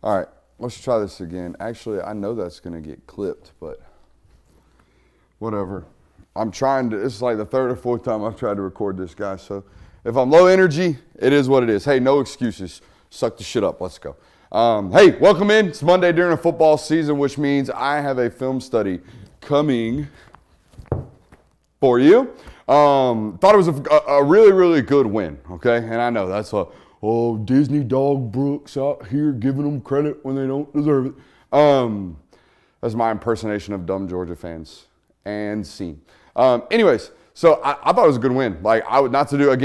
All right, let's try this again. Actually, I know that's going to get clipped, but whatever. It's like the third or fourth time I've tried to record this, guys. So if I'm low energy, it is what it is. Hey, no excuses. Suck the shit up. Let's go. Hey, welcome in. It's Monday during a football season, which means I have a film study coming for you. Thought it was a really, really good win, okay? And I know that's Disney Dog Brooks out here giving them credit when they don't deserve it. That's my impersonation of dumb Georgia fans. And scene. Anyways, so I thought it was a good win. Like, not to do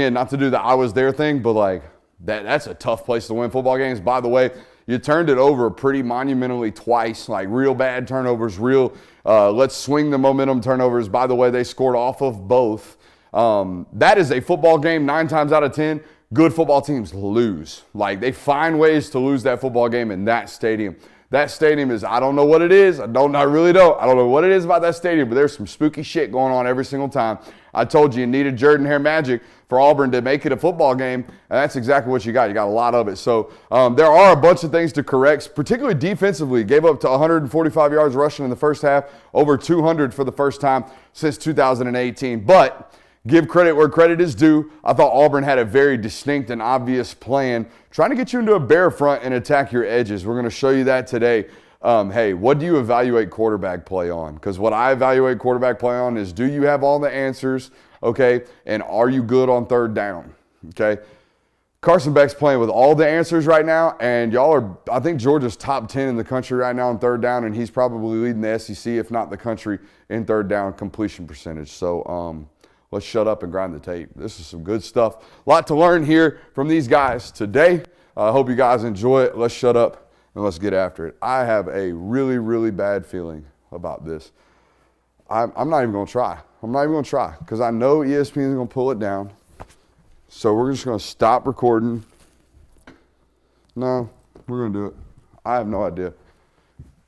the I was there thing, but like that's a tough place to win football games. By the way, you turned it over pretty monumentally twice, like real bad turnovers, let's swing the momentum turnovers. By the way, they scored off of both. That is a football game 9 times out of 10. Good football teams lose. Like, they find ways to lose that football game in that stadium. That stadium is, I don't know what it is. I really don't. I don't know what it is about that stadium, but there's some spooky shit going on every single time. I told you needed Jordan-Hare magic for Auburn to make it a football game, and that's exactly what you got. You got a lot of it. So there are a bunch of things to correct, particularly defensively. Gave up to 145 yards rushing in the first half, over 200 for the first time since 2018. But give credit where credit is due. I thought Auburn had a very distinct and obvious plan, trying to get you into a bear front and attack your edges. We're going to show you that today. Hey, what do you evaluate quarterback play on? Because what I evaluate quarterback play on is, do you have all the answers, okay, and are you good on third down, okay? Carson Beck's playing with all the answers right now, and I think Georgia's top 10 in the country right now on third down, and he's probably leading the SEC, if not the country, in third down completion percentage. So, let's shut up and grind the tape. This is some good stuff. A lot to learn here from these guys today. I hope you guys enjoy it. Let's shut up and let's get after it. I have a really, really bad feeling about this. I'm not even going to try. I'm not even going to try because I know ESPN is going to pull it down. So we're just going to stop recording. No, we're going to do it. I have no idea.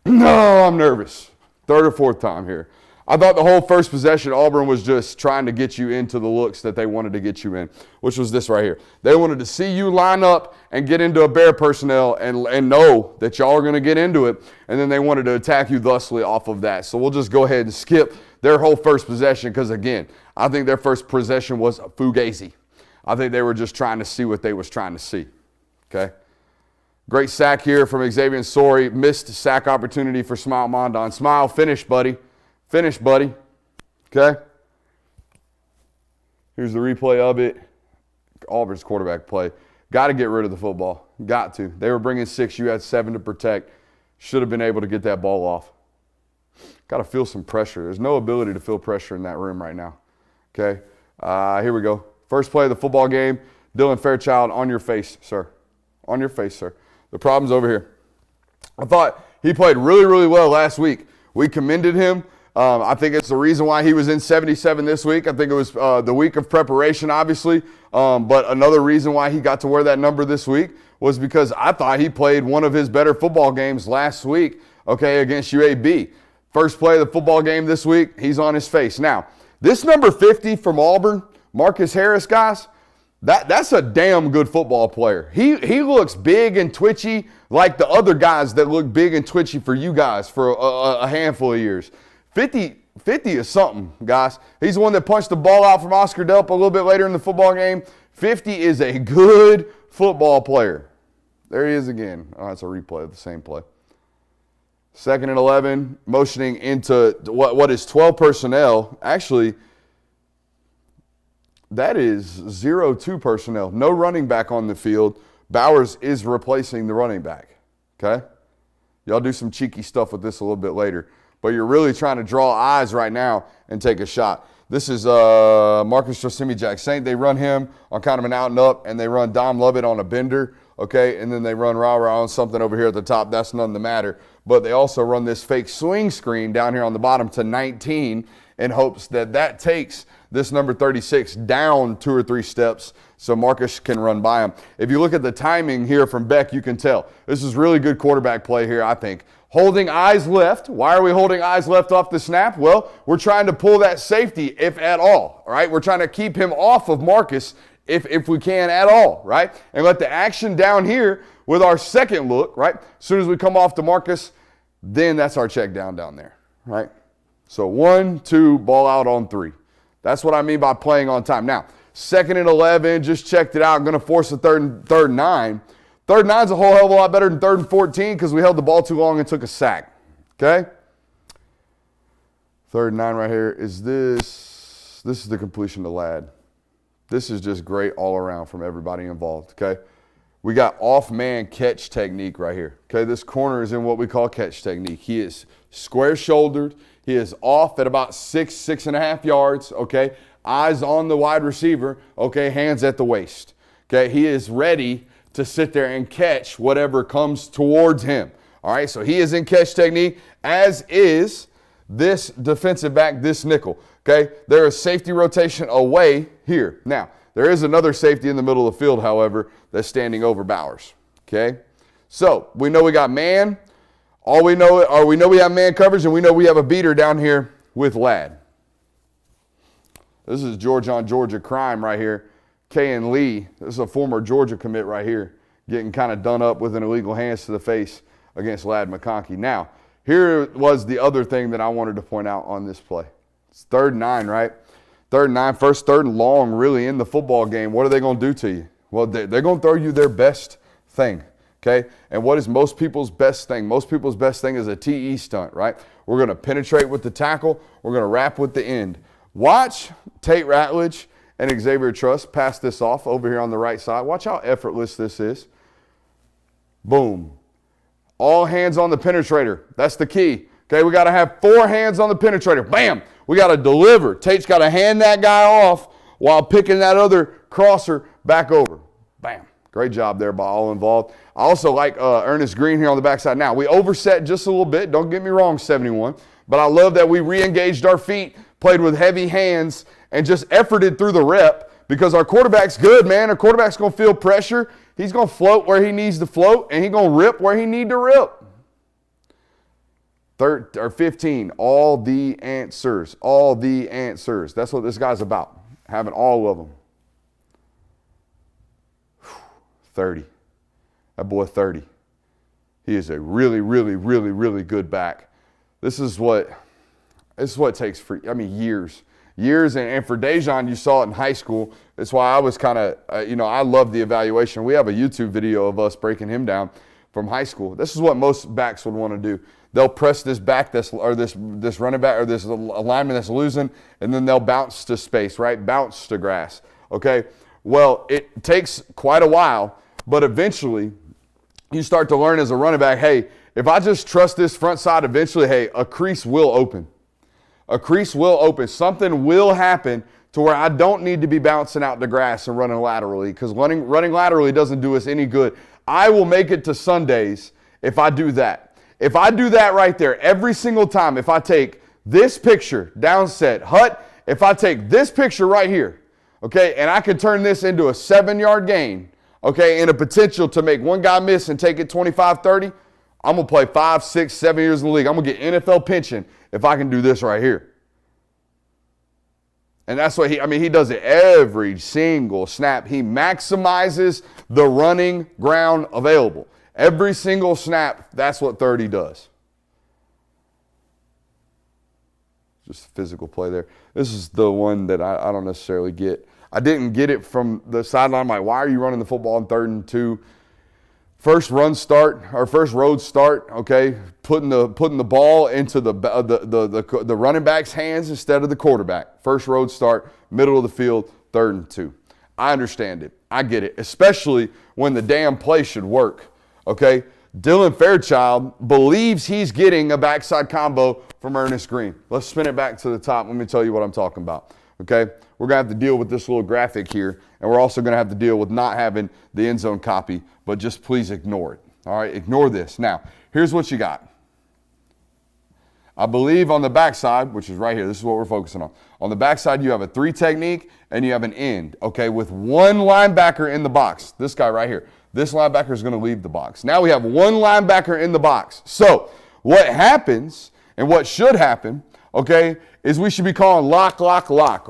No, I'm nervous. Third or fourth time here. I thought the whole first possession, Auburn was just trying to get you into the looks that they wanted to get you in, which was this right here. They wanted to see you line up and get into a bear personnel and know that y'all are going to get into it, and then they wanted to attack you thusly off of that. So we'll just go ahead and skip their whole first possession because, again, I think their first possession was fugazi. I think they were just trying to see what they was trying to see, okay? Great sack here from Xavier Sorey. Missed sack opportunity for Smile Mondon. Smile, finish, buddy. Finish, buddy. Okay? Here's the replay of it. Auburn's quarterback play. Got to get rid of the football. Got to. They were bringing 6. You had 7 to protect. Should have been able to get that ball off. Got to feel some pressure. There's no ability to feel pressure in that room right now. Okay? Here we go. First play of the football game. Dylan Fairchild, on your face, sir. On your face, sir. The problem's over here. I thought he played really, really well last week. We commended him. I think it's the reason why he was in 77 this week. I think it was the week of preparation, obviously. But another reason why he got to wear that number this week was because I thought he played one of his better football games last week, okay, against UAB. First play of the football game this week, he's on his face. Now, this number 50 from Auburn, Marcus Harris, guys, that's a damn good football player. He looks big and twitchy like the other guys that look big and twitchy for you guys for a handful of years. 50 is something, guys. He's the one that punched the ball out from Oscar Delp a little bit later in the football game. 50 is a good football player. There he is again. Oh, that's a replay of the same play. 2nd and 11, motioning into what is 12 personnel. Actually, that is 0-2 personnel. No running back on the field. Bowers is replacing the running back. Okay? Y'all do some cheeky stuff with this a little bit later. But you're really trying to draw eyes right now and take a shot. This is Marcus Josemi Jack Saint. They run him on kind of an out and up, and they run Dom Lovett on a bender, okay? And then they run Rara on something over here at the top. That's none to matter. But they also run this fake swing screen down here on the bottom to 19 in hopes that that takes this number 36 down 2 or 3 steps so Marcus can run by him. If you look at the timing here from Beck, you can tell. This is really good quarterback play here, I think. Holding eyes left. Why are we holding eyes left off the snap? Well, we're trying to pull that safety, if at all right? We're trying to keep him off of Marcus if we can at all, right? And let the action down here with our second look, right? As soon as we come off to Marcus, then that's our check down there, right? So 1, 2, ball out on 3. That's what I mean by playing on time. Now, 2nd and 11, just checked it out. I'm going to force a third and 9. 3rd and 9 is a whole hell of a lot better than 3rd and 14 because we held the ball too long and took a sack, okay? 3rd and 9 right here is this. This is the completion to Ladd. This is just great all around from everybody involved, okay? We got off-man catch technique right here, okay? This corner is in what we call catch technique. He is square-shouldered. He is off at about 6.5 yards, okay? Eyes on the wide receiver, okay? Hands at the waist, okay? He is ready to sit there and catch whatever comes towards him, all right? So he is in catch technique, as is this defensive back, this nickel, okay? There is safety rotation away here. Now, there is another safety in the middle of the field, however, that's standing over Bowers, okay? So we know we got man. We know we have man coverage, and we know we have a beater down here with Ladd. This is Georgia on Georgia crime right here. Kay and Lee, this is a former Georgia commit right here, getting kind of done up with an illegal hands to the face against Ladd McConkey. Now, here was the other thing that I wanted to point out on this play. It's 3rd and 9, right? 3rd and 9, first 3rd and long really in the football game. What are they going to do to you? Well, they're going to throw you their best thing, okay? And what is most people's best thing? Most people's best thing is a TE stunt, right? We're going to penetrate with the tackle. We're going to wrap with the end. Watch Tate Ratledge and Xavier Truss pass this off over here on the right side. Watch how effortless this is. Boom. All hands on the penetrator. That's the key. Okay, we got to have 4 hands on the penetrator. Bam! We got to deliver. Tate's got to hand that guy off while picking that other crosser back over. Bam. Great job there by all involved. I also like Ernest Green here on the backside. Now, we overset just a little bit. Don't get me wrong, 71. But I love that we re-engaged our feet, played with heavy hands, and just efforted through the rep because our quarterback's good, man. Our quarterback's going to feel pressure. He's going to float where he needs to float, and he's going to rip where he needs to rip. 15, all the answers. All the answers. That's what this guy's about, having all of them. 30. That boy 30. He is a really, really, really, really good back. This is what it takes years. Years, and for Dejon, you saw it in high school. That's why I was kind of, I love the evaluation. We have a YouTube video of us breaking him down from high school. This is what most backs would want to do. They'll press this back, this running back, or this alignment that's losing, and then they'll bounce to space, right? Bounce to grass, okay? Well, it takes quite a while, but eventually you start to learn as a running back, hey, if I just trust this front side, eventually, hey, a crease will open. A crease will open. Something will happen to where I don't need to be bouncing out the grass and running laterally, because running laterally doesn't do us any good. I will make it to Sundays if I do that. If I do that right there every single time, if I take this picture, down set, hut, if I take this picture right here, okay, and I can turn this into a 7-yard gain, okay, and a potential to make one guy miss and take it 25-30, I'm going to play 5, 6, 7 years in the league. I'm going to get NFL pension if I can do this right here. And that's what he does it every single snap. He maximizes the running ground available. Every single snap, that's what 30 does. Just a physical play there. This is the one that I don't necessarily get. I didn't get it from the sideline. I'm like, why are you running the football on 3rd and 2? First road start, okay, putting the ball into the running back's hands instead of the quarterback. First road start, middle of the field, 3rd and 2. I understand it. I get it, especially when the damn play should work, okay? Dylan Fairchild believes he's getting a backside combo from Ernest Green. Let's spin it back to the top. Let me tell you what I'm talking about, okay? We're going to have to deal with this little graphic here, and we're also going to have to deal with not having the end zone copy, but just please ignore it. All right, ignore this. Now, here's what you got. I believe on the backside, which is right here, this is what we're focusing on. On the backside, you have a 3 technique, and you have an end, okay, with one linebacker in the box. This guy right here. This linebacker is going to leave the box. Now we have one linebacker in the box. So what happens, and what should happen, okay, is we should be calling lock,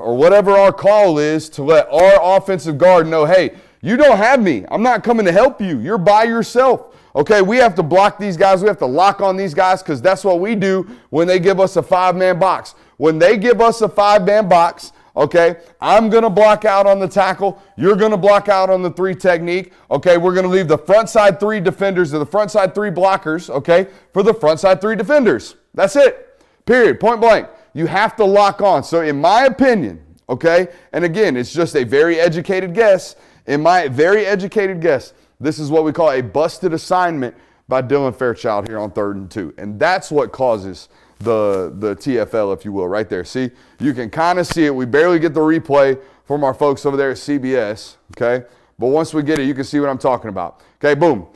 or whatever our call is to let our offensive guard know, hey, You don't have me. I'm not coming to help you. You're by yourself. Okay, we have to block these guys. We have to lock on these guys because that's what we do when they give us a 5-man box. When they give us a 5-man box, okay, I'm going to block out on the tackle. You're going to block out on the 3 technique. Okay, we're going to leave the front side 3 defenders or the front side 3 blockers, okay, for the front side 3 defenders. That's it. Period. Point blank. You have to lock on. So in my opinion, okay, and again, it's just a very educated guess. In my very educated guess, this is what we call a busted assignment by Dylan Fairchild here on 3rd and 2. And that's what causes the TFL, if you will, right there. See, you can kind of see it. We barely get the replay from our folks over there at CBS, okay? But once we get it, you can see what I'm talking about. Okay, boom.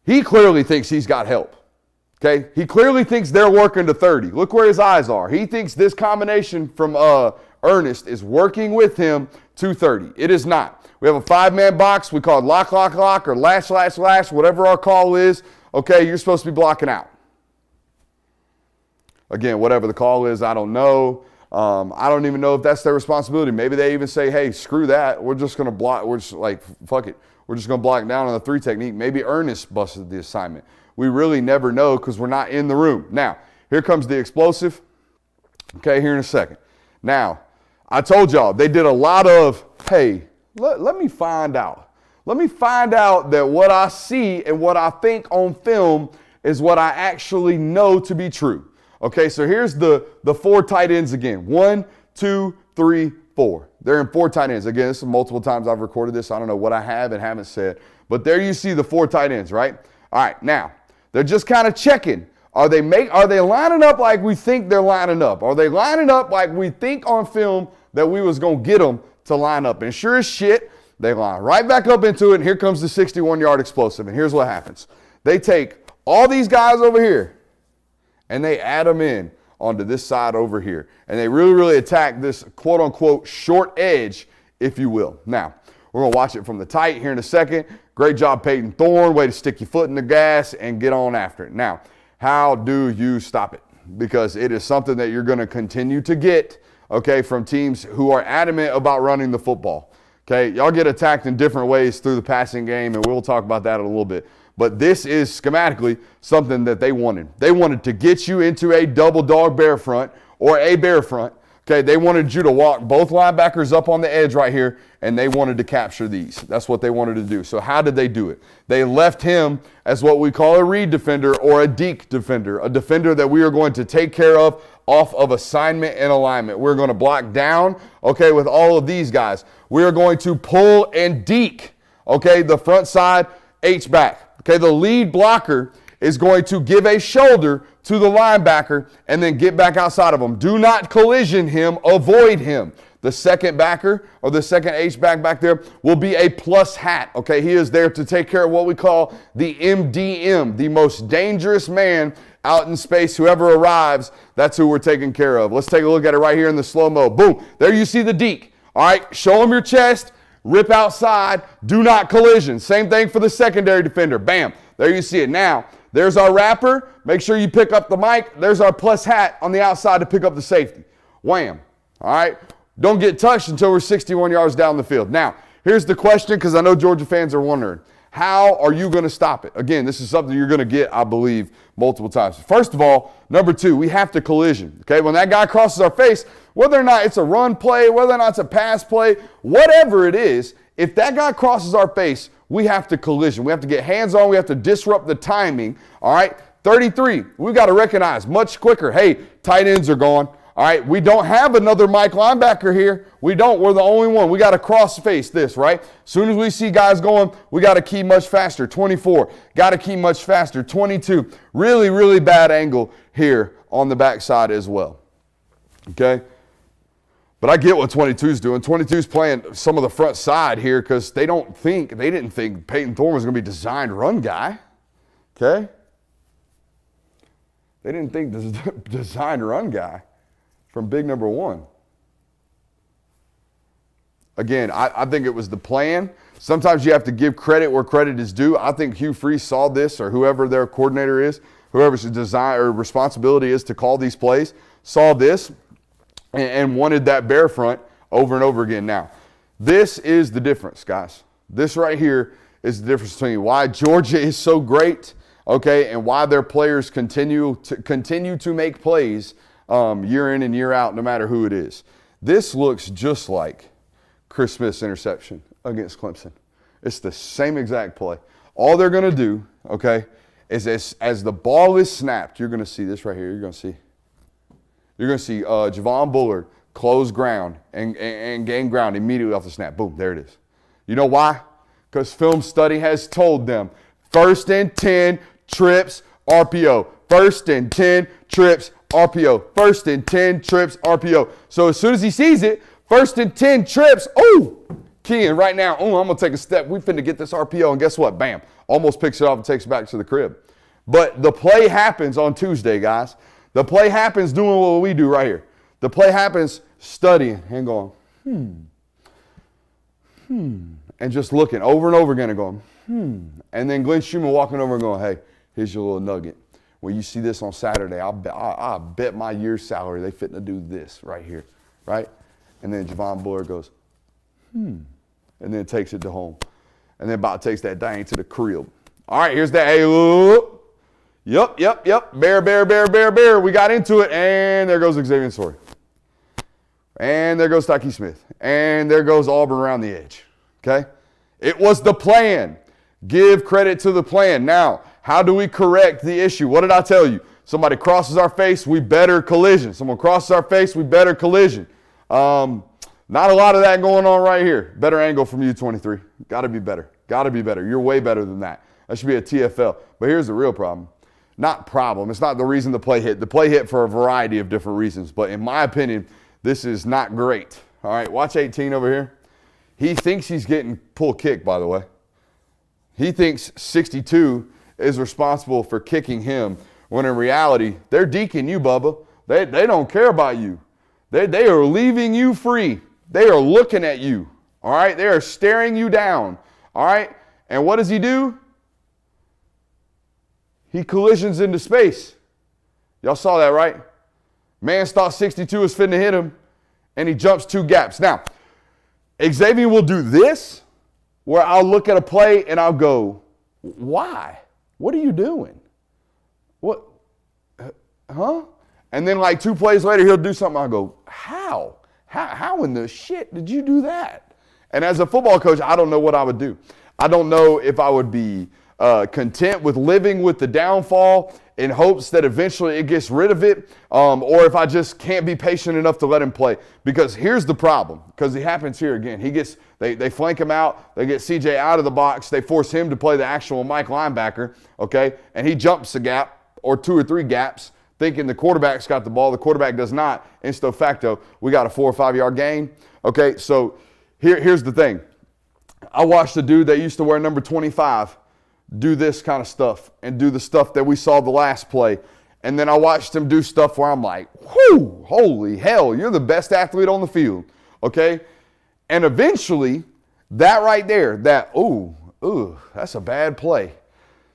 He clearly thinks he's got help, okay? He clearly thinks they're working to 30. Look where his eyes are. He thinks this combination from Ernest is working with him to 30. It is not. We have a 5-man box. We call it lock, lock, lock, or lash, lash, lash, whatever our call is. Okay, you're supposed to be blocking out. Again, whatever the call is, I don't know. I don't even know if that's their responsibility. Maybe they even say, hey, screw that. We're just going to block. We're just like, fuck it. We're just going to block down on the 3 technique. Maybe Ernest busted the assignment. We really never know because we're not in the room. Now, here comes the explosive. Okay, here in a second. Now, I told y'all, they did a lot of, hey, let me find out. Let me find out that what I see and what I think on film is what I actually know to be true. Okay, so here's the 4 tight ends again. 1, 2, 3, 4. They're in 4 tight ends. Again, this is multiple times I've recorded this. I don't know what I have and haven't said. But there you see the 4 tight ends, right? All right, now, they're just kind of checking. Are they lining up like we think they're lining up? Are they lining up like we think on film that we was going to get them to line up? And sure as shit, they line right back up into it, and here comes the 61-yard explosive. And here's what happens. They take all these guys over here, and they add them in onto this side over here. And they really, really attack this quote-unquote short edge, if you will. Now, we're going to watch it from the tight here in a second. Great job, Peyton Thorne. Way to stick your foot in the gas and get on after it. Now, how do you stop it? Because it is something that you're going to continue to get, okay, from teams who are adamant about running the football. Okay, y'all get attacked in different ways through the passing game, and we'll talk about that in a little bit. But this is schematically something that they wanted. They wanted to get you into a double dog bear front or a bear front. Okay, they wanted you to walk both linebackers up on the edge right here, and they wanted to capture these. That's what they wanted to do. So how did they do it? They left him as what we call a read defender or a deke defender, a defender that we are going to take care of off of assignment and alignment. We're going to block down, okay, with all of these guys. We are going to pull and deke, okay, the front side H-back. Okay, the lead blocker is going to give a shoulder to the linebacker and then get back outside of him. Do not collision him, avoid him. The second backer or the second H-back back there will be a plus hat. Okay, he is there to take care of what we call the MDM, the most dangerous man out in space. Whoever arrives, that's who we're taking care of. Let's take a look at it right here in the slow-mo. Boom, there you see the deke. All right, show him your chest. Rip outside, do not collision. Same thing for the secondary defender. Bam, there you see it. Now, there's our wrapper. Make sure you pick up the mic. There's our plus hat on the outside to pick up the safety. Wham. All right, don't get touched until we're 61 yards down the field. Now, here's the question, because I know Georgia fans are wondering. How are you going to stop it? Again, this is something you're going to get, I believe, multiple times. First of all, number 2, we have to collision. Okay, when that guy crosses our face, whether or not it's a run play, whether or not it's a pass play, whatever it is, if that guy crosses our face, we have to collision. We have to get hands on. We have to disrupt the timing. All right, 33, we've got to recognize much quicker. Hey, tight ends are gone. All right, we don't have another Mike linebacker here. We don't. We're the only one. We got to cross-face this, right? As soon as we see guys going, we got to key much faster. 24, got to key much faster. 22, really, really bad angle here on the backside as well. Okay? But I get what 22's doing. 22's playing some of the front side here because they didn't think Peyton Thorne was going to be designed run guy. Okay? They didn't think this designed run guy from big number 1. Again, I think it was the plan. Sometimes you have to give credit where credit is due. I think Hugh Freeze saw this, or whoever their coordinator is, whoever's design or responsibility is to call these plays, saw this and wanted that bear front over and over again. Now, this is the difference, guys. This right here is the difference between why Georgia is so great, okay, and why their players continue to make plays year in and year out, no matter who it is. This looks just like Chris Smith's interception against Clemson. It's the same exact play. All they're going to do, okay, is as the ball is snapped, you're going to see this right here. You're going to see Javon Bullard close ground and gain ground immediately off the snap. Boom, there it is. You know why? Because film study has told them 1st and 10, trips, RPO. 1st and 10, trips, RPO. 1st and 10, trips, RPO. So as soon as he sees it, 1st and 10, trips, keying right now, I'm going to take a step. We finna get this RPO, and guess what? Bam. Almost picks it off and takes it back to the crib. But the play happens on Tuesday, guys. The play happens doing what we do right here. The play happens studying and going, and just looking over and over again and going, And then Glenn Schumann walking over and going, hey, here's your little nugget. When you see this on Saturday, I bet my year's salary they fitting to do this right here, right? And then Javon Bullard goes, and then takes it to home. And then about takes that dang to the crib. All right, here's that. Hey, Yep. Bear. We got into it, and there goes Xavier Story. And there goes Tyke Smith. And there goes Auburn around the edge. Okay? It was the plan. Give credit to the plan. Now, how do we correct the issue? What did I tell you? Somebody crosses our face, we better collision. Someone crosses our face, we better collision. Not a lot of that going on right here. Better angle from you, 23. Got to be better. You're way better than that. That should be a TFL. But here's the real problem. Not problem. It's not the reason the play hit. The play hit for a variety of different reasons. But in my opinion, this is not great. All right, watch 18 over here. He thinks he's getting pull kick, by the way. He thinks 62 is responsible for kicking him, when in reality, they're deking you, Bubba. They don't care about you. They are leaving you free. They are looking at you. All right, they are staring you down. All right, and what does he do? He collisions into space. Y'all saw that, right? Man thought 62 was finna hit him, and he jumps 2 gaps. Now, Xavier will do this, where I'll look at a play and I'll go, why? What are you doing? What? Huh? And then like 2 plays later, he'll do something. I'll go, how? How in the shit did you do that? And as a football coach, I don't know what I would do. I don't know if I would be content with living with the downfall in hopes that eventually it gets rid of it, or if I just can't be patient enough to let him play. Because here's the problem, because it happens here again. They flank him out, they get CJ out of the box, they force him to play the actual Mike linebacker, okay, and he jumps a gap or 2 or 3 gaps, thinking the quarterback's got the ball. The quarterback does not. Insto facto, we got a 4 or 5 yard gain. Okay, so here's the thing. I watched a dude that used to wear number 25 do this kind of stuff and do the stuff that we saw the last play. And then I watched him do stuff where I'm like, whoo, holy hell, you're the best athlete on the field, okay? And eventually, that right there, that's a bad play.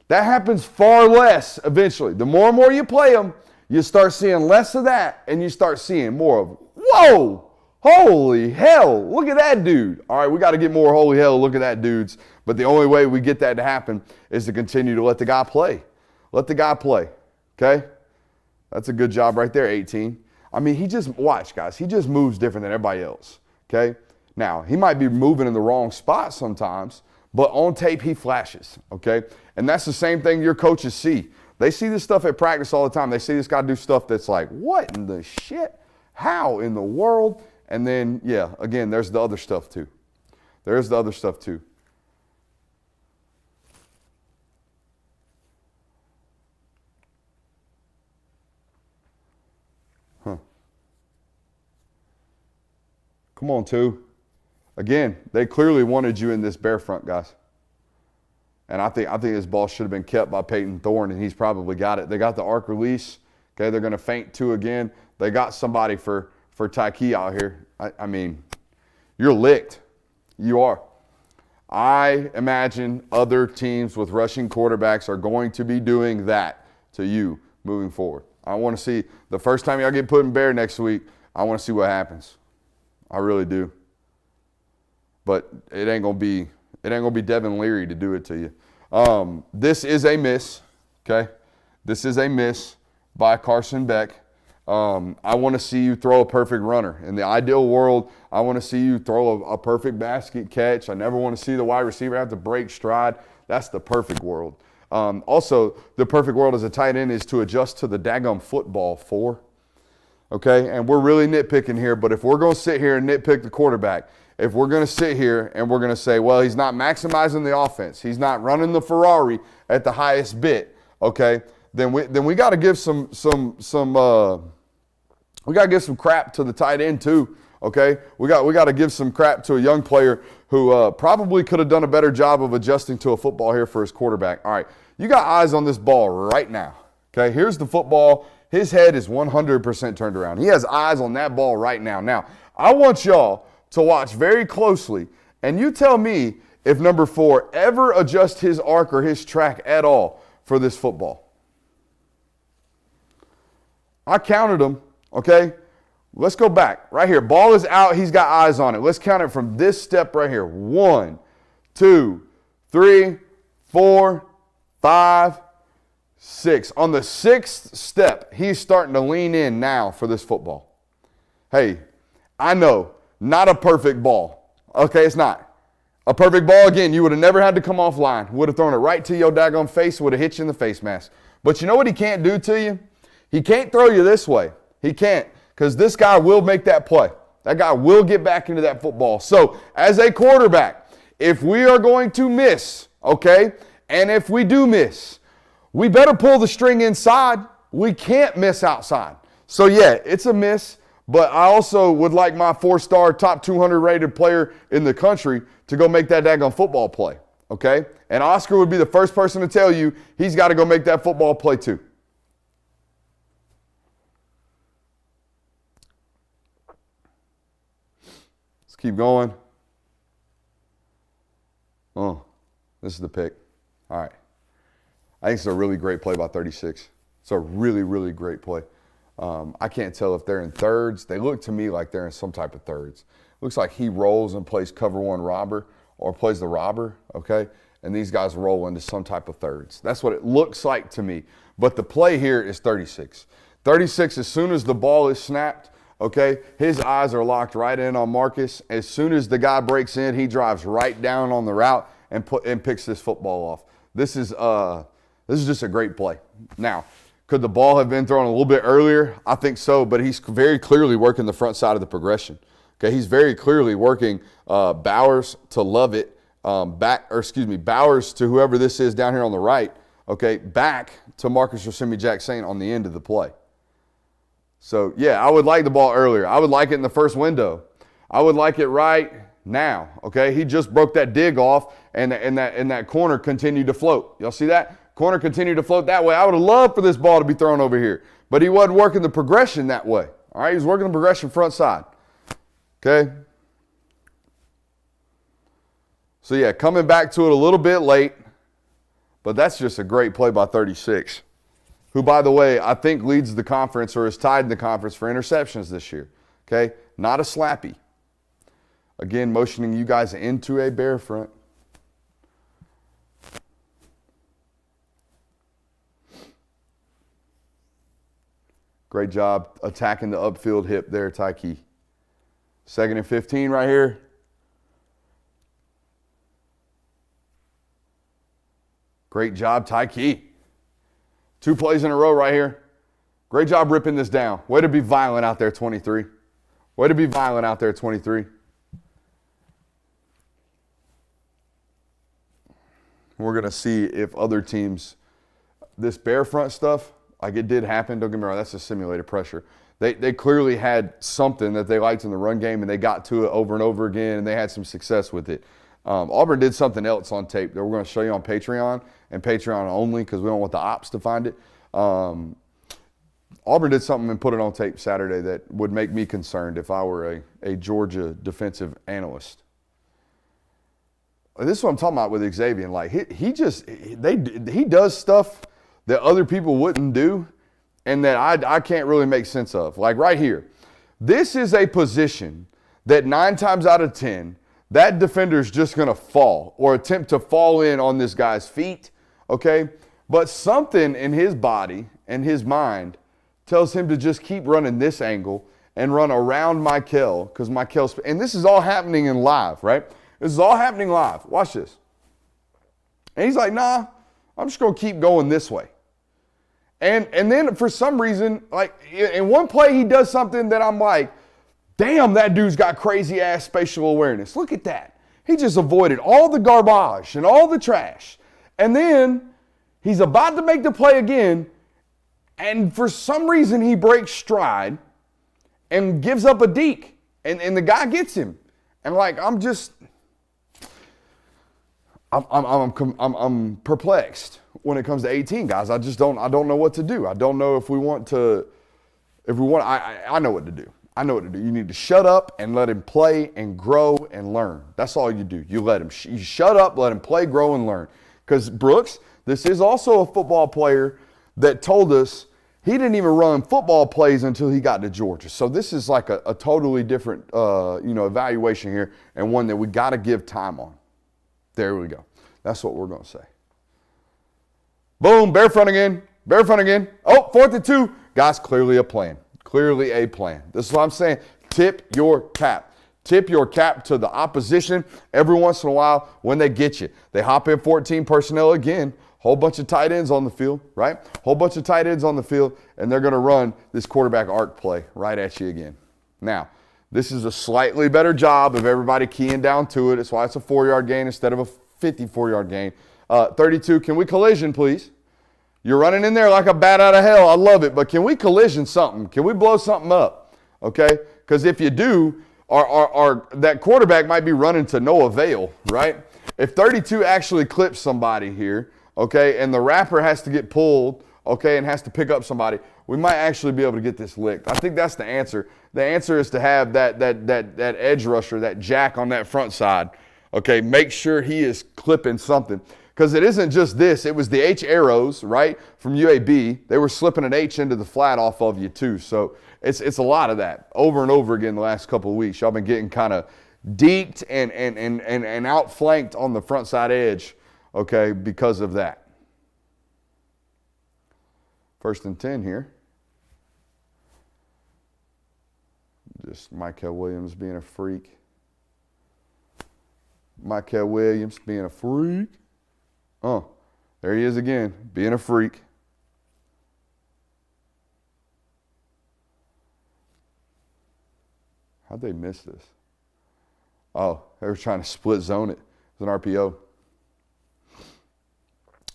That happens far less eventually. The more and more you play them, you start seeing less of that, and you start seeing more of, whoa, holy hell, look at that dude. All right, we got to get more holy hell, look at that dudes. But the only way we get that to happen is to continue to let the guy play. Let the guy play, okay? That's a good job right there, 18. I mean, watch, guys. He just moves different than everybody else, okay? Now, he might be moving in the wrong spot sometimes, but on tape, he flashes, okay? And that's the same thing your coaches see. They see this stuff at practice all the time. They see this guy do stuff that's like, what in the shit? How in the world? And then, yeah, again, there's the other stuff too. There's the other stuff too. Come on, 2. Again, they clearly wanted you in this bear front, guys. And I think this ball should have been kept by Peyton Thorne, and he's probably got it. They got the arc release. Okay, they're going to feint 2 again. They got somebody for Tyke out here. I mean, you're licked. You are. I imagine other teams with rushing quarterbacks are going to be doing that to you moving forward. I want to see the first time y'all get put in bear next week, I want to see what happens. I really do. But it ain't going to be It ain't going to be Devin Leary to do it to you. This is a miss, okay? This is a miss by Carson Beck. I want to see you throw a perfect runner. In the ideal world, I want to see you throw a perfect basket catch. I never want to see the wide receiver have to break stride. That's the perfect world. Also, the perfect world as a tight end is to adjust to the daggum football 4. Okay, and we're really nitpicking here, but if we're going to sit here and nitpick the quarterback, if we're going to sit here and we're going to say, well, he's not maximizing the offense, he's not running the Ferrari at the highest bit, okay, then we got to give some crap to the tight end too, okay? We got to give some crap to a young player who probably could have done a better job of adjusting to a football here for his quarterback. All right, you got eyes on this ball right now, okay? Here's the football. His head is 100% turned around. He has eyes on that ball right now. Now, I want y'all to watch very closely, and you tell me if number 4 ever adjusts his arc or his track at all for this football. I counted them, okay? Let's go back. Right here, ball is out. He's got eyes on it. Let's count it from this step right here. 1, 2, 3, 4, 5, 6. On the 6th step, he's starting to lean in now for this football. Hey, I know, not a perfect ball. Okay, it's not. A perfect ball, again, you would have never had to come off line. Would have thrown it right to your daggone face, would have hit you in the face mask. But you know what he can't do to you? He can't throw you this way. He can't, because this guy will make that play. That guy will get back into that football. So, as a quarterback, if we are going to miss, okay, and if we do miss, we better pull the string inside. We can't miss outside. So, yeah, it's a miss, but I also would like my 4-star top 200 rated player in the country to go make that daggone football play, okay? And Oscar would be the first person to tell you he's got to go make that football play too. Let's keep going. Oh, this is the pick. All right. I think it's a really great play by 36. It's a really, really great play. I can't tell if they're in thirds. They look to me like they're in some type of thirds. Looks like he rolls and plays cover 1 robber or plays the robber, okay? And these guys roll into some type of thirds. That's what it looks like to me. But the play here is 36. 36, as soon as the ball is snapped, okay, his eyes are locked right in on Marcus. As soon as the guy breaks in, he drives right down on the route and picks this football off. This is just a great play. Now, could the ball have been thrown a little bit earlier? I think so, but he's very clearly working the front side of the progression. Okay, he's very clearly working Bowers to Lovett, Bowers to whoever this is down here on the right, okay, back to Marcus Rosemi-Jacksaint on the end of the play. So, yeah, I would like the ball earlier. I would like it in the first window. I would like it right now, okay? He just broke that dig off, and that corner continued to float. Y'all see that? Corner continued to float that way. I would have loved for this ball to be thrown over here, but he wasn't working the progression that way. All right, he was working the progression front side. Okay? So, yeah, coming back to it a little bit late, but that's just a great play by 36, who, by the way, I think leads the conference or is tied in the conference for interceptions this year. Okay? Not a slappy. Again, motioning you guys into a bear front. Great job attacking the upfield hip there, Tyke. 2nd and 15 right here. Great job, Tyke. 2 plays in a row right here. Great job ripping this down. Way to be violent out there, 23. Way to be violent out there, 23. We're going to see if other teams, this bear front stuff, like it did happen, don't get me wrong, that's a simulated pressure. They clearly had something that they liked in the run game, and they got to it over and over again, and they had some success with it. Auburn did something else on tape that we're going to show you on Patreon, and Patreon only because we don't want the ops to find it. Auburn did something and put it on tape Saturday that would make me concerned if I were a Georgia defensive analyst. This is what I'm talking about with Xavier. Like he does stuff that other people wouldn't do, and that I can't really make sense of. Like right here, this is a position that 9 times out of 10, that defender's just going to fall or attempt to fall in on this guy's feet, okay? But something in his body and his mind tells him to just keep running this angle and run around Michael, because Michael's, and this is all happening in live, right? This is all happening live. Watch this. And he's like, nah, I'm just going to keep going this way. And then for some reason, like in one play, he does something that I'm like, damn, that dude's got crazy ass spatial awareness. Look at that. He just avoided all the garbage and all the trash. And then he's about to make the play again. And for some reason, he breaks stride and gives up a deke. And the guy gets him. And like, I'm perplexed when it comes to 18 guys. I don't know what to do. I don't know I know what to do. I know what to do. You need to shut up and let him play and grow and learn. That's all you do. You let him, you shut up, let him play, grow, and learn. Because Brooks, this is also a football player that told us he didn't even run football plays until he got to Georgia. So this is like a totally different, evaluation here, and one that we got to give time on. There we go. That's what we're going to say. Boom, bear front again. Bear front again. Oh, 4th and 2. Guys, clearly a plan. Clearly a plan. This is what I'm saying. Tip your cap. Tip your cap to the opposition every once in a while when they get you. They hop in 14 personnel again. Whole bunch of tight ends on the field, right? Whole bunch of tight ends on the field, and they're going to run this quarterback arc play right at you again. Now, this is a slightly better job of everybody keying down to it. That's why it's a 4-yard gain instead of a 54-yard gain. 32, can we collision, please? You're running in there like a bat out of hell. I love it, but can we collision something? Can we blow something up, okay? Because if you do, that quarterback might be running to no avail, right? If 32 actually clips somebody here, okay, and the wrapper has to get pulled, okay, and has to pick up somebody, we might actually be able to get this licked. I think that's the answer. The answer is to have that edge rusher, that jack on that front side, okay, make sure he is clipping something. Because it isn't just this. It was the H arrows, right, from UAB. They were slipping an H into the flat off of you, too. So it's a lot of that over and over again the last couple of weeks. Y'all been getting kind of deked and outflanked on the front side edge, okay, because of that. 1st and 10 here. Just Michael Williams being a freak. Michael Williams being a freak. Oh, there he is again, being a freak. How'd they miss this? Oh, they were trying to split zone it. It was an RPO.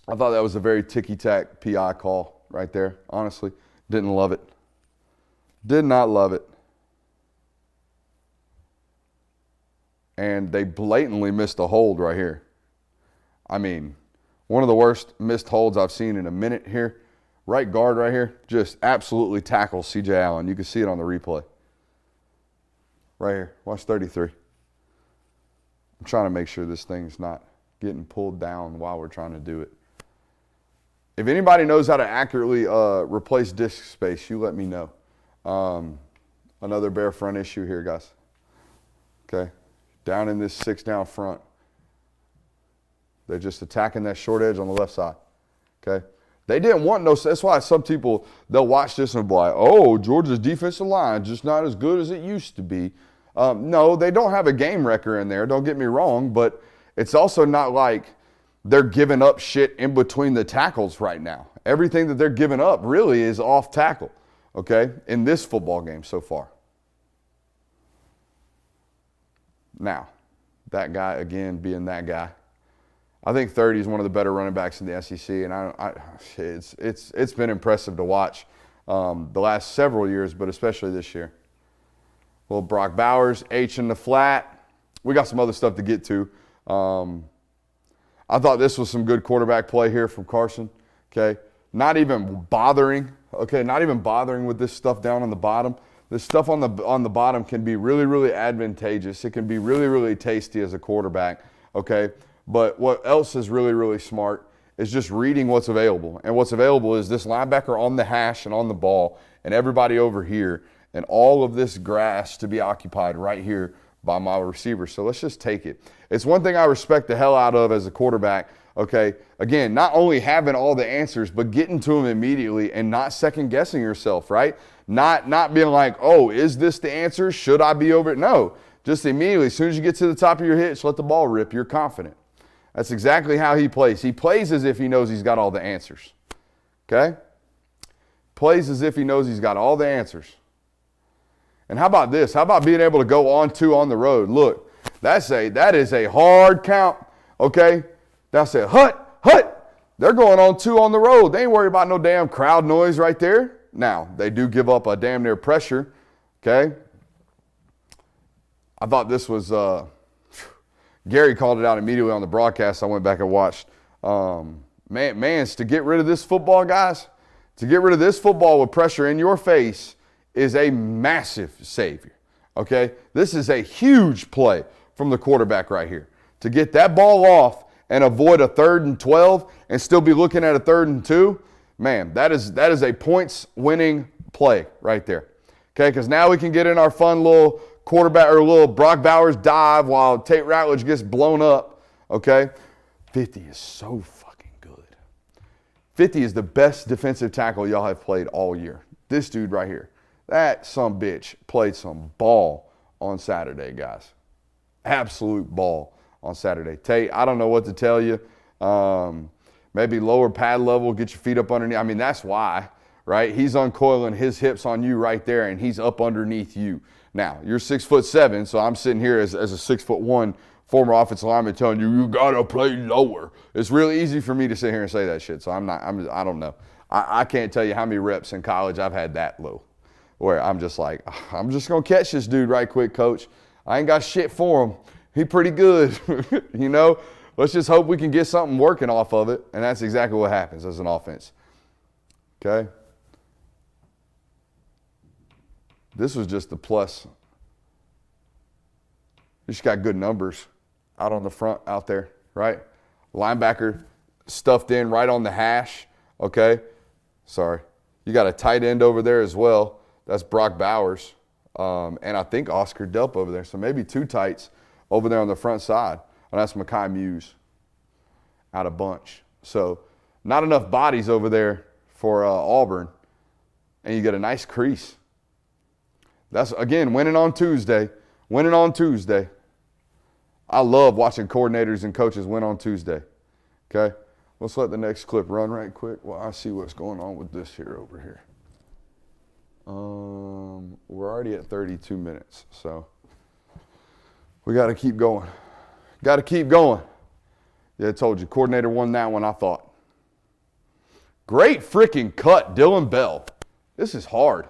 I thought that was a very ticky-tack PI call right there, honestly. Didn't love it. Did not love it. And they blatantly missed a hold right here. I mean, one of the worst missed holds I've seen in a minute here. Right guard right here, just absolutely tackles C.J. Allen. You can see it on the replay. Right here, watch 33. I'm trying to make sure this thing's not getting pulled down while we're trying to do it. If anybody knows how to accurately replace disk space, you let me know. Another bare front issue here, guys. Okay, down in this 6 down front. They're just attacking that short edge on the left side, okay? They didn't want no – that's why some people, they'll watch this and be like, oh, Georgia's defensive line just not as good as it used to be. No, they don't have a game wrecker in there, don't get me wrong, but it's also not like they're giving up shit in between the tackles right now. Everything that they're giving up really is off tackle, okay, in this football game so far. Now, that guy, again, being that guy, I think 30 is one of the better running backs in the SEC, and it's been impressive to watch the last several years, but especially this year. Little Brock Bowers, H in the flat. We got some other stuff to get to. I thought this was some good quarterback play here from Carson. Okay, not even bothering. Okay, not even bothering with this stuff down on the bottom. This stuff on the bottom can be really, really advantageous. It can be really, really tasty as a quarterback. Okay. But what else is really, really smart is just reading what's available. And what's available is this linebacker on the hash and on the ball and everybody over here and all of this grass to be occupied right here by my receiver. So let's just take it. It's one thing I respect the hell out of as a quarterback. Okay, again, not only having all the answers, but getting to them immediately and not second guessing yourself, right? Not being like, oh, is this the answer? Should I be over it? No, just immediately, as soon as you get to the top of your hitch, let the ball rip. You're confident. That's exactly how he plays. He plays as if he knows he's got all the answers, okay? Plays as if he knows he's got all the answers. And how about this? How about being able to go on 2 on the road? Look, that is a hard count, okay? That's it. Hut. They're going on 2 on the road. They ain't worried about no damn crowd noise right there. Now, they do give up a damn near pressure, okay? I thought this was, Gary called it out immediately on the broadcast. I went back and watched. Man, to get rid of this football, guys, to get rid of this football with pressure in your face is a massive savior, okay? This is a huge play from the quarterback right here. To get that ball off and avoid a 3rd and 12 and still be looking at a 3rd and 2, man, that is a points-winning play right there, okay? Because now we can get in our fun little quarterback or little Brock Bowers dive while Tate Ratledge gets blown up, okay? 50 is so fucking good. 50 is the best defensive tackle y'all have played all year. This dude right here. That sumbitch played some ball on Saturday, guys. Absolute ball on Saturday. Tate, I don't know what to tell you. Maybe lower pad level, get your feet up underneath. I mean, that's why, right? He's uncoiling his hips on you right there, and he's up underneath you. Now, you're 6'7", so I'm sitting here as a 6'1" former offensive lineman telling you, you got to play lower. It's really easy for me to sit here and say that shit, so I don't know. I can't tell you how many reps in college I've had that low, where I'm just like, I'm just going to catch this dude right quick, coach. I ain't got shit for him. He pretty good, you know? Let's just hope we can get something working off of it, and that's exactly what happens as an offense, okay? This was just the plus. You just got good numbers out on the front out there, right? Linebacker stuffed in right on the hash, okay? Sorry. You got a tight end over there as well. That's Brock Bowers. And I think Oscar Delp over there. So maybe 2 tights over there on the front side. And that's Mekhi Muse out of bunch. So not enough bodies over there for Auburn. And you get a nice crease. That's, again, winning on Tuesday. Winning on Tuesday. I love watching coordinators and coaches win on Tuesday. Okay? Let's let the next clip run right quick while I see what's going on with this here over here. We're already at 32 minutes, so we got to keep going. Got to keep going. Yeah, I told you, coordinator won that one, I thought. Great freaking cut, Dylan Bell. This is hard.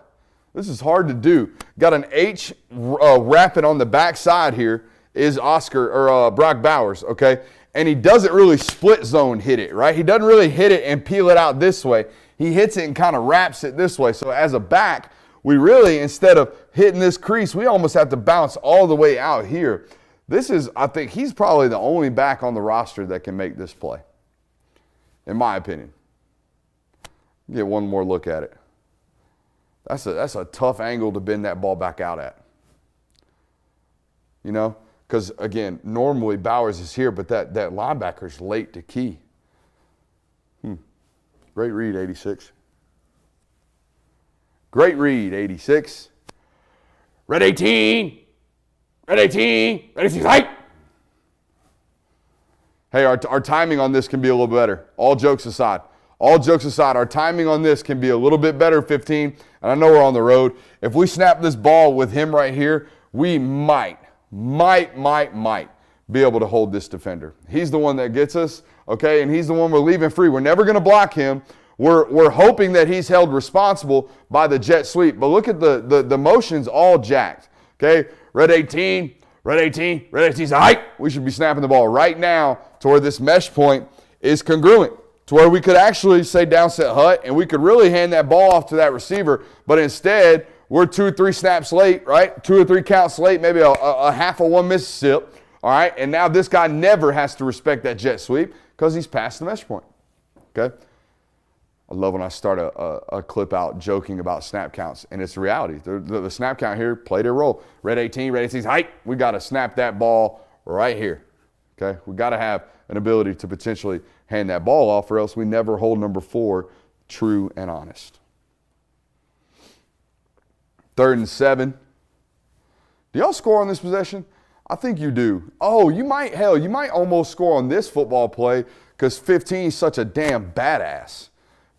This is hard to do. Got an H wrapping on the backside here is Brock Bowers, okay? And he doesn't really split zone hit it, right? He doesn't really hit it and peel it out this way. He hits it and kind of wraps it this way. So as a back, we really, instead of hitting this crease, we almost have to bounce all the way out here. This is, I think, he's probably the only back on the roster that can make this play, in my opinion. Get one more look at it. That's a tough angle to bend that ball back out at. You know? Because, again, normally Bowers is here, but that linebacker's late to key. Great read, 86. Great read, 86. Red 18. Red 18. Red 18. Height. Hey, our timing on this can be a little better. All jokes aside, our timing on this can be a little bit better, 15. And I know we're on the road. If we snap this ball with him right here, we might be able to hold this defender. He's the one that gets us, okay, and he's the one we're leaving free. We're never going to block him. We're hoping that he's held responsible by the jet sweep. But look at the motions all jacked, okay? Red 18, red 18, red 18's height. We should be snapping the ball right now to where this mesh point is congruent, to where we could actually say downset hut, and we could really hand that ball off to that receiver, but instead, we're 2 or 3 snaps late, right? 2 or 3 counts late, maybe a half of one Mississippi, all right? And now this guy never has to respect that jet sweep because he's past the mesh point, okay? I love when I start a clip out joking about snap counts, and it's reality. The snap count here played a role. Red 18, red 18's height. We got to snap that ball right here. Okay, we got to have an ability to potentially hand that ball off, or else we never hold number 4 true and honest. 3rd and 7. Do y'all score on this possession? I think you do. Oh, you might almost score on this football play because 15 is such a damn badass.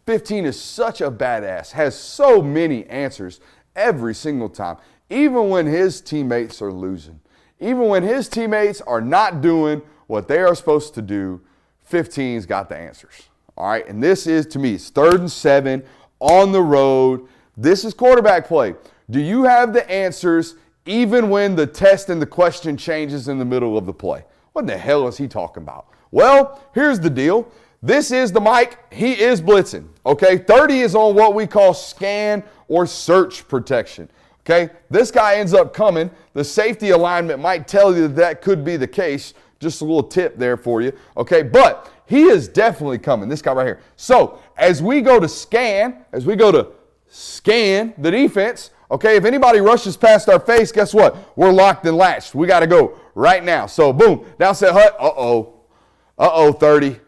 15 is such a badass, has so many answers every single time, even when his teammates are losing. Even when his teammates are not doing what they are supposed to do, 15's got the answers. All right, and this is, to me, it's 3rd and 7 on the road. This is quarterback play. Do you have the answers even when the test and the question changes in the middle of the play? What in the hell is he talking about? Well, here's the deal. This is the Mike. He is blitzing, okay? 30 is on what we call scan or search protection, okay? This guy ends up coming. The safety alignment might tell you that could be the case. Just a little tip there for you, okay? But he is definitely coming, this guy right here. So as we go to scan the defense, okay, if anybody rushes past our face, guess what? We're locked and latched. We got to go right now. So boom, down set hut. Uh-oh, 30.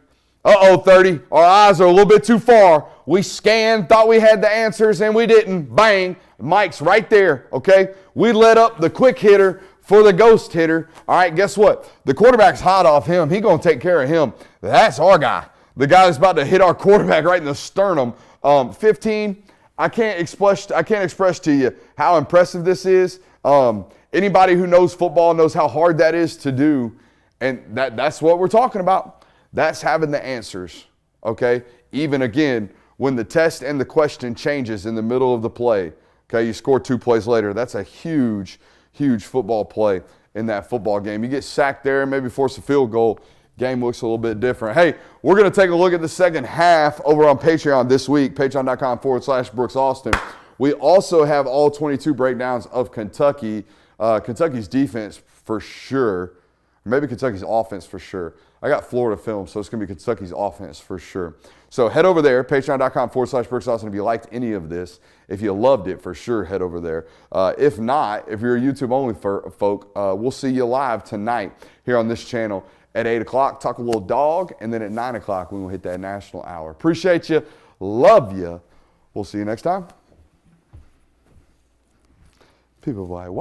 Uh-oh, 30. Our eyes are a little bit too far. We scanned, thought we had the answers, and we didn't. Bang. Mike's right there, okay? We let up the quick hitter for the ghost hitter. All right, guess what? The quarterback's hot off him. He's going to take care of him. That's our guy. The guy that's about to hit our quarterback right in the sternum. 15, I can't express to you how impressive this is. Anybody who knows football knows how hard that is to do, and that's what we're talking about. That's having the answers, okay? Even again, when the test and the question changes in the middle of the play, okay, you score 2 plays later. That's a huge, huge football play in that football game. You get sacked there and maybe force a field goal, game looks a little bit different. Hey, we're going to take a look at the second half over on Patreon this week, patreon.com/Brooks Austin. We also have all 22 breakdowns of Kentucky, Kentucky's defense for sure, maybe Kentucky's offense for sure. I got Florida film, so it's going to be Kentucky's offense for sure. So head over there, patreon.com/Brooks Austin. If you liked any of this, if you loved it, for sure, head over there. If not, if you're a YouTube-only folk, we'll see you live tonight here on this channel at 8 o'clock. Talk a little dog, and then at 9 o'clock, we will hit that national hour. Appreciate you. Love you. We'll see you next time. People are like, why?